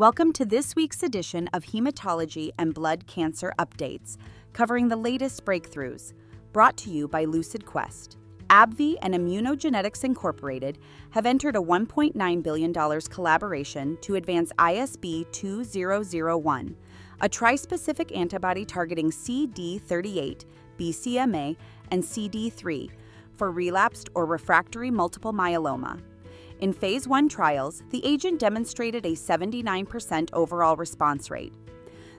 Welcome to this week's edition of Hematology and Blood Cancer Updates, covering the latest breakthroughs, brought to you by LucidQuest. AbbVie and Immunogenetics Incorporated have entered a $1.9 billion collaboration to advance ISB 2001, a trispecific antibody targeting CD38, BCMA, and CD3 for relapsed or refractory multiple myeloma. In Phase 1 trials, the agent demonstrated a 79% overall response rate.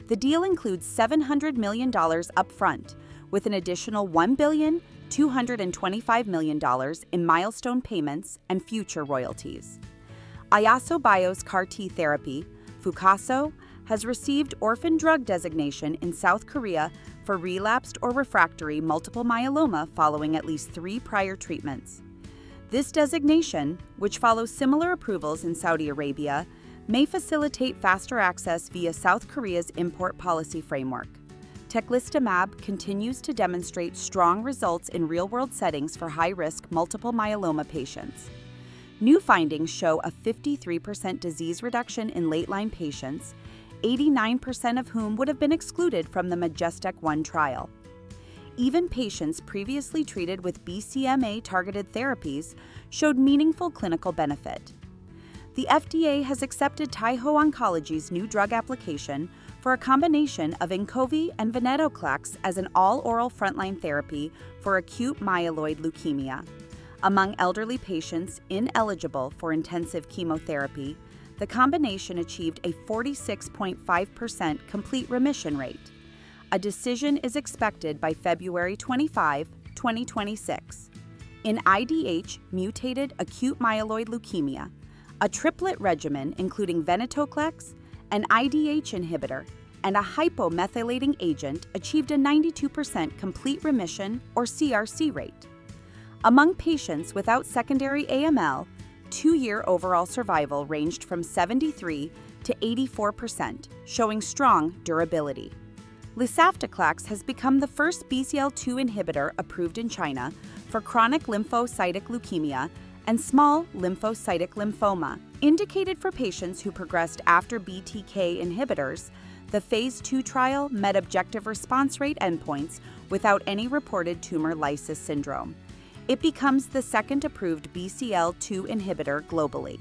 The deal includes $700 million upfront, with an additional $1,225 million in milestone payments and future royalties. IASO Bio's CAR-T therapy, Fucaso, has received Orphan drug designation in South Korea for relapsed or refractory multiple myeloma following at least 3 prior treatments. This designation, which follows similar approvals in Saudi Arabia, may facilitate faster access via South Korea's import policy framework. Teclistamab continues to demonstrate strong results in real-world settings for high-risk multiple myeloma patients. New findings show a 53% disease reduction in late-line patients, 89% of whom would have been excluded from the Majestic-1 trial. Even patients previously treated with BCMA-targeted therapies showed meaningful clinical benefit. The FDA has accepted Taiho Oncology's new drug application for a combination of Inqovi and venetoclax as an all-oral frontline therapy for acute myeloid leukemia. Among elderly patients ineligible for intensive chemotherapy, the combination achieved a 46.5% complete remission rate. A decision is expected by February 25, 2026. In IDH mutated acute myeloid leukemia, a triplet regimen including venetoclax, an IDH inhibitor, and a hypomethylating agent achieved a 92% complete remission or CRC rate. Among patients without secondary AML, 2-year overall survival ranged from 73 to 84%, showing strong durability. Lisafticlax has become the first BCL2 inhibitor approved in China for chronic lymphocytic leukemia and small lymphocytic lymphoma. Indicated for patients who progressed after BTK inhibitors, the Phase 2 trial met objective response rate endpoints without any reported tumor lysis syndrome. It becomes the second approved BCL2 inhibitor globally.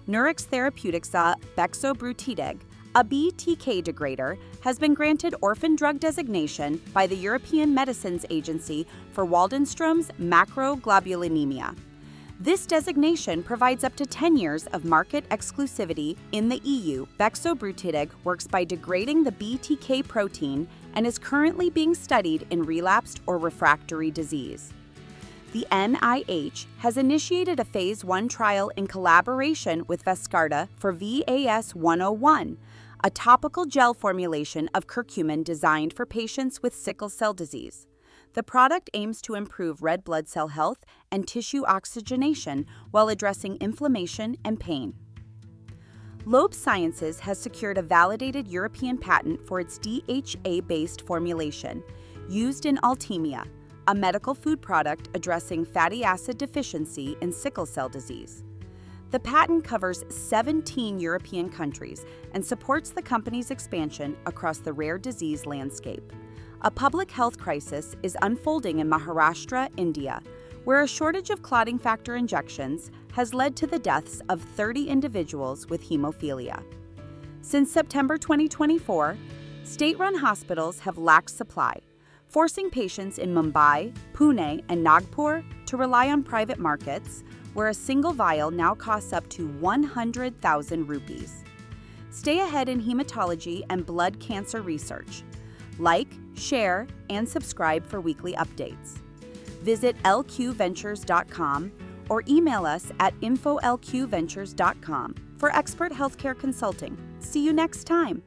Nurix Therapeutics' bexobrutideg, a BTK degrader, has been granted Orphan drug designation by the European Medicines Agency for Waldenström's macroglobulinemia. This designation provides up to 10 years of market exclusivity in the EU. Bexobrutideg works by degrading the BTK protein and is currently being studied in relapsed or refractory disease. The NIH has initiated a Phase 1 trial in collaboration with Vescarta for VAS-101, a topical gel formulation of curcumin designed for patients with sickle cell disease. The product aims to improve red blood cell health and tissue oxygenation while addressing inflammation and pain. Loeb Sciences has secured a validated European patent for its DHA-based formulation, used in Altemia, a medical food product addressing fatty acid deficiency in sickle cell disease. The patent covers 17 European countries and supports the company's expansion across the rare disease landscape. A public health crisis is unfolding in Maharashtra, India, where a shortage of clotting factor injections has led to the deaths of 30 individuals with hemophilia. Since September 2024, state-run hospitals have lacked supply, forcing patients in Mumbai, Pune, and Nagpur to rely on private markets, where a single vial now costs up to 100,000 rupees. Stay ahead in hematology and blood cancer research. Like, share, and subscribe for weekly updates. Visit lqventures.com or email us at info@lqventures.com for expert healthcare consulting. See you next time.